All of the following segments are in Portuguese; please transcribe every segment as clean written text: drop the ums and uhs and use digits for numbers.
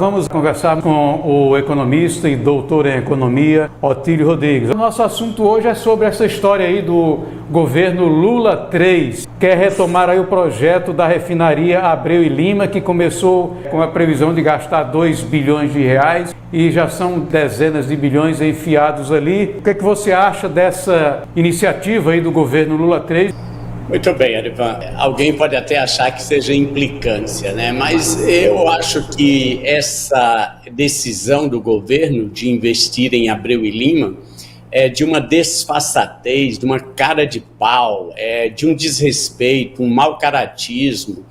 vamos conversar com o economista e doutor em economia, Otílio Rodrigues. O nosso assunto hoje é sobre essa história aí do governo Lula III, quer retomar aí o projeto da refinaria Abreu e Lima, que começou com a previsão de gastar 2 bilhões de reais e já são dezenas de bilhões enfiados ali. O que é que você acha dessa iniciativa aí do governo Lula III? Muito bem, Erivan. Alguém pode até achar que seja implicância, né? Mas eu acho que essa decisão do governo de investir em Abreu e Lima é de uma desfaçatez, de uma cara de pau, de um desrespeito, um mau caratismo,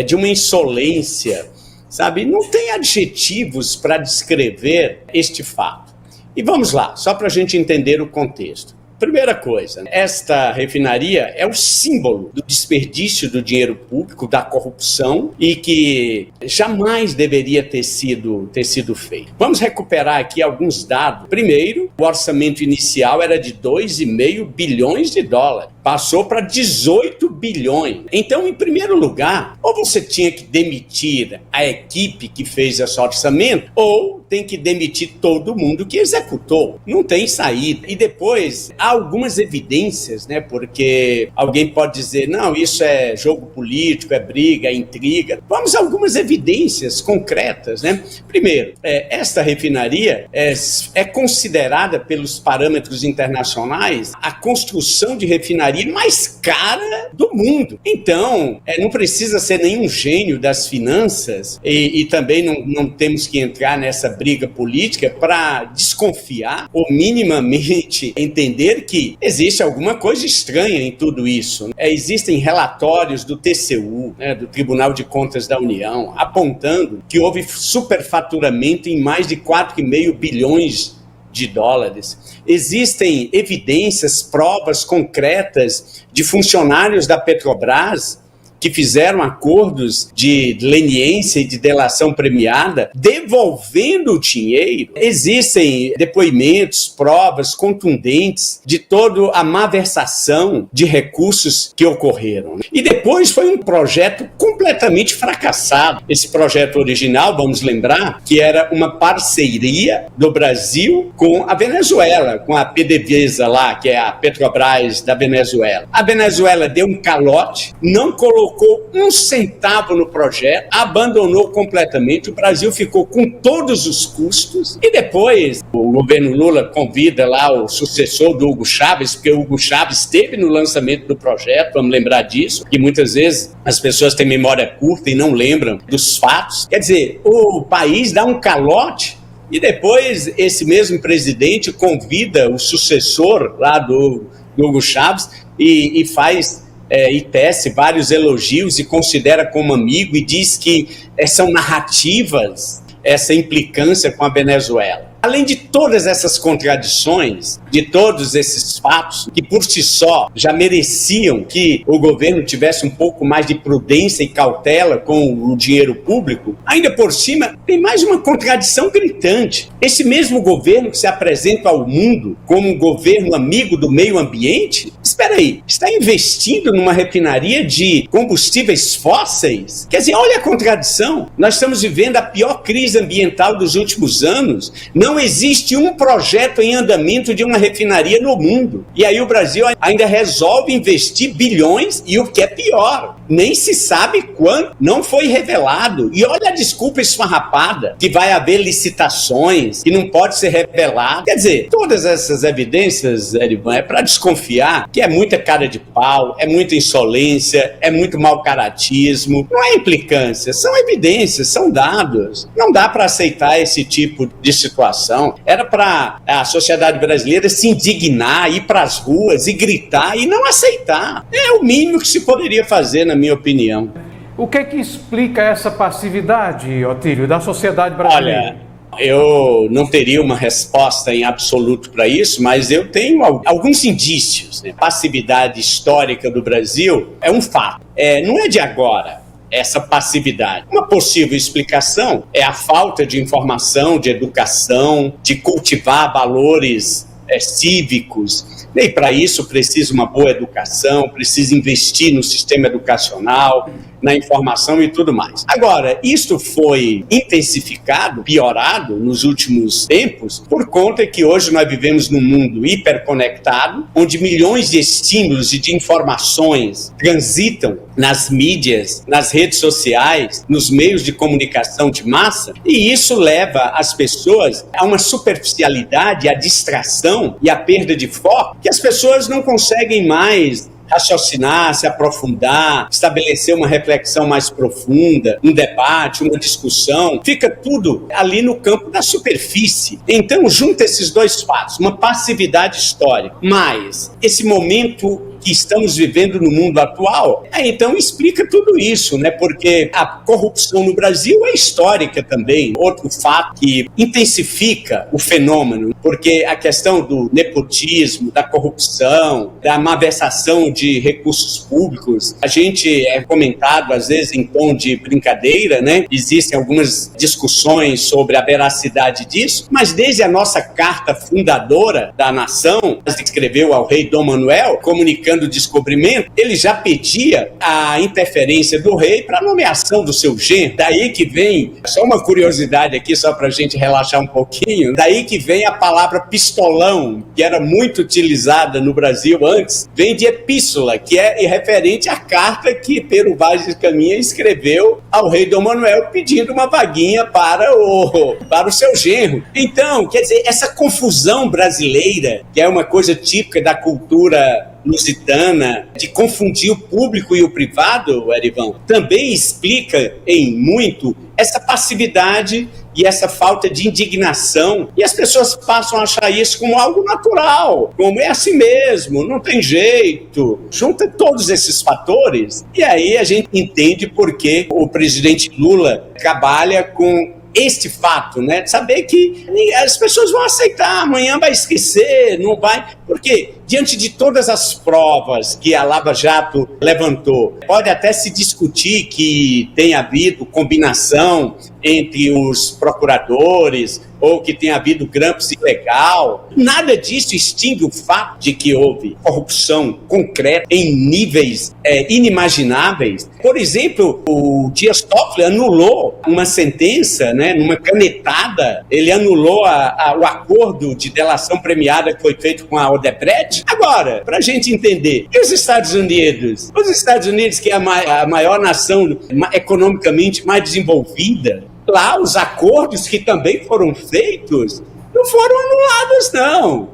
de uma insolência, sabe? Não tem adjetivos para descrever este fato. E vamos lá, só para a gente entender o contexto. Primeira coisa, esta refinaria é o símbolo do desperdício do dinheiro público, da corrupção e que jamais deveria ter sido feito. Vamos recuperar aqui alguns dados. Primeiro, o orçamento inicial era de 2,5 bilhões de dólares. Passou para 18 bilhões. Então, em primeiro lugar, ou você tinha que demitir a equipe que fez esse orçamento, ou tem que demitir todo mundo que executou. Não tem saída. E depois, há algumas evidências, né? Porque alguém pode dizer, não, isso é jogo político, é briga, é intriga. Vamos a algumas evidências concretas, né? Primeiro, esta refinaria é considerada pelos parâmetros internacionais a construção de refinaria mais cara do mundo. Então, não precisa ser nenhum gênio das finanças e também não temos que entrar nessa briga política para desconfiar ou minimamente entender que existe alguma coisa estranha em tudo isso. Existem relatórios do TCU, né, do Tribunal de Contas da União, apontando que houve superfaturamento em mais de 4,5 bilhões de dólares. Existem evidências, provas concretas de funcionários da Petrobras que fizeram acordos de leniência e de delação premiada, devolvendo o dinheiro. Existem depoimentos, provas contundentes de toda a malversação de recursos que ocorreram. E depois foi um projeto completamente fracassado. Esse projeto original, vamos lembrar, que era uma parceria do Brasil com a Venezuela, com a PDVSA lá, que é a Petrobras da Venezuela. A Venezuela deu um calote, não colocou um centavo no projeto, abandonou completamente, o Brasil ficou com todos os custos e depois o governo Lula convida lá o sucessor do Hugo Chávez, porque o Hugo Chávez esteve no lançamento do projeto, vamos lembrar disso, que muitas vezes as pessoas têm memória curta e não lembram dos fatos. Quer dizer, o país dá um calote e depois esse mesmo presidente convida o sucessor lá do Hugo Chávez e faz e tece vários elogios e considera como amigo e diz que são narrativas essa implicância com a Venezuela. Além de todas essas contradições, de todos esses fatos, que por si só já mereciam que o governo tivesse um pouco mais de prudência e cautela com o dinheiro público, ainda por cima tem mais uma contradição gritante. Esse mesmo governo que se apresenta ao mundo como um governo amigo do meio ambiente, espera aí, está investindo numa refinaria de combustíveis fósseis? Quer dizer, olha a contradição. Nós estamos vivendo a pior crise ambiental dos últimos anos. Não existe um projeto em andamento de uma refinaria no mundo. E aí o Brasil ainda resolve investir bilhões e o que é pior, nem se sabe quanto, não foi revelado. E olha a desculpa esfarrapada, que vai haver licitações, que não pode ser revelado. Quer dizer, todas essas evidências, Erivan, é para desconfiar que é muita cara de pau, é muita insolência, é muito mau caratismo. Não é implicância, são evidências, são dados. Não dá para aceitar esse tipo de situação. Era para a sociedade brasileira se indignar, ir para as ruas e gritar e não aceitar. É o mínimo que se poderia fazer, na minha opinião. O que é que explica essa passividade, Otílio, da sociedade brasileira? Olha, eu não teria uma resposta em absoluto para isso, mas eu tenho alguns indícios. Né? Passividade histórica do Brasil é um fato. Não é de agora. Essa passividade. Uma possível explicação é a falta de informação, de educação, de cultivar valores cívicos. E para isso precisa uma boa educação, precisa investir no sistema educacional, na informação e tudo mais. Agora, isto foi intensificado, piorado nos últimos tempos, por conta que hoje nós vivemos num mundo hiperconectado, onde milhões de estímulos e de informações transitam nas mídias, nas redes sociais, nos meios de comunicação de massa, e isso leva as pessoas a uma superficialidade, a distração e a perda de foco, que as pessoas não conseguem mais raciocinar, se aprofundar, estabelecer uma reflexão mais profunda, um debate, uma discussão, fica tudo ali no campo da superfície. Então, junta esses dois fatos, uma passividade histórica, mas esse momento que estamos vivendo no mundo atual, então explica tudo isso, né? Porque a corrupção no Brasil é histórica também. Outro fato que intensifica o fenômeno, porque a questão do nepotismo, da corrupção, da malversação de recursos públicos, a gente é comentado às vezes em tom de brincadeira, né? Existem algumas discussões sobre a veracidade disso, mas desde a nossa carta fundadora da nação, que escreveu ao rei Dom Manuel, comunicando o descobrimento, ele já pedia a interferência do rei para a nomeação do seu genro. Daí que vem, só uma curiosidade aqui, só para a gente relaxar um pouquinho, daí que vem a palavra pistolão, que era muito utilizada no Brasil antes, vem de epístola, que é referente à carta que Pero Vaz de Caminha escreveu ao rei Dom Manuel pedindo uma vaguinha para o seu genro. Então, quer dizer, essa confusão brasileira, que é uma coisa típica da cultura lusitana, de confundir o público e o privado, Erivan, também explica em muito essa passividade e essa falta de indignação, e as pessoas passam a achar isso como algo natural, como é assim mesmo, não tem jeito. Junta todos esses fatores e aí a gente entende por que o presidente Lula trabalha com este fato, né? De saber que as pessoas vão aceitar, amanhã vai esquecer, não vai... Porque, diante de todas as provas que a Lava Jato levantou, pode até se discutir que tenha havido combinação entre os procuradores ou que tenha havido grampo ilegal. Nada disso extingue o fato de que houve corrupção concreta em níveis inimagináveis. Por exemplo, o Dias Toffoli anulou uma sentença, né, numa canetada, ele anulou o acordo de delação premiada que foi feito com a Odebrecht. Agora, para a gente entender, e os Estados Unidos? Os Estados Unidos, que é a maior nação economicamente mais desenvolvida, lá os acordos que também foram feitos não foram anulados, não.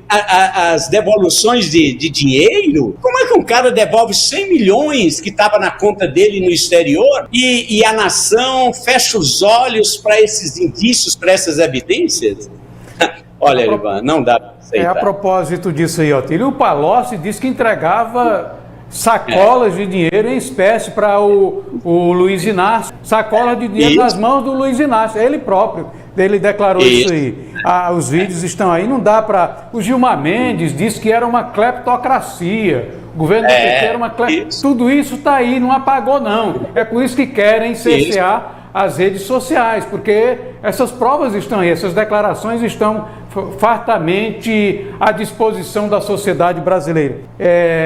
As devoluções de dinheiro, como é que um cara devolve 100 milhões que estava na conta dele no exterior e a nação fecha os olhos para esses indícios, para essas evidências? Olha, Ivan, não dá para aceitar. A propósito disso aí, Otílio, o Palocci disse que entregava sacolas de dinheiro em espécie para o Luiz Inácio, sacola de dinheiro nas mãos do Luiz Inácio, ele próprio, ele declarou isso aí. Os vídeos estão aí, não dá para... O Gilmar Mendes disse que era uma cleptocracia, o governo do PT era uma cleptocracia, tudo isso está aí, não apagou não, é por isso que querem cercear as redes sociais, porque essas provas estão aí, essas declarações estão fartamente à disposição da sociedade brasileira.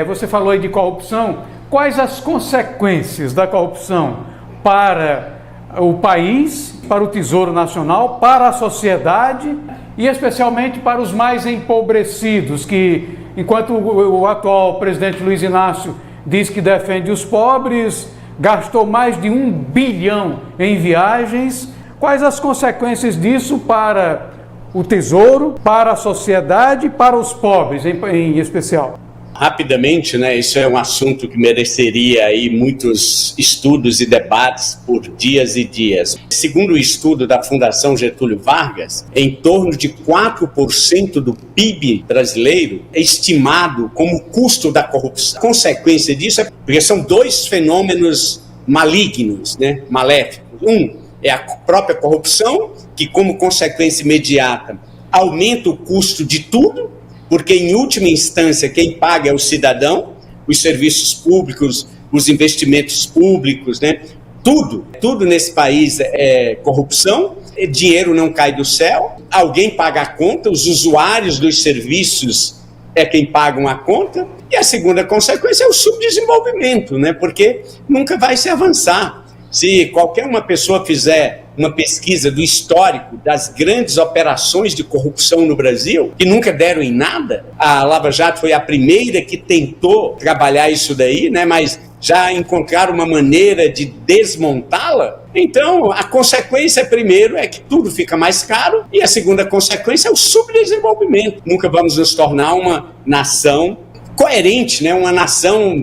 Você falou aí de corrupção, quais as consequências da corrupção para o país, para o Tesouro Nacional, para a sociedade e especialmente para os mais empobrecidos, que enquanto o atual presidente Luiz Inácio diz que defende os pobres, gastou mais de 1 bilhão em viagens. Quais as consequências disso para o Tesouro, para a sociedade e para os pobres em especial? Rapidamente, né, isso é um assunto que mereceria aí muitos estudos e debates por dias e dias. Segundo o estudo da Fundação Getúlio Vargas, em torno de 4% do PIB brasileiro é estimado como custo da corrupção. A consequência disso é porque são dois fenômenos malignos, né, maléficos. Um é a própria corrupção, que como consequência imediata aumenta o custo de tudo, porque, em última instância, quem paga é o cidadão, os serviços públicos, os investimentos públicos, né? Tudo nesse país é corrupção, dinheiro não cai do céu, alguém paga a conta, os usuários dos serviços é quem paga uma conta, e a segunda consequência é o subdesenvolvimento, né? Porque nunca vai se avançar. Se qualquer uma pessoa fizer uma pesquisa do histórico das grandes operações de corrupção no Brasil, que nunca deram em nada, a Lava Jato foi a primeira que tentou trabalhar isso daí, né? Mas já encontraram uma maneira de desmontá-la. Então, a consequência, primeiro, é que tudo fica mais caro, e a segunda consequência é o subdesenvolvimento. Nunca vamos nos tornar uma nação coerente, né? Uma nação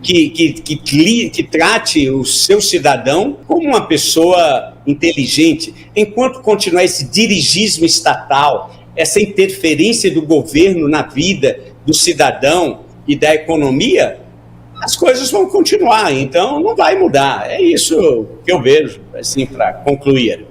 que trate o seu cidadão como uma pessoa inteligente. Enquanto continuar esse dirigismo estatal, essa interferência do governo na vida do cidadão e da economia, as coisas vão continuar, então não vai mudar. É isso que eu vejo, assim, para concluir.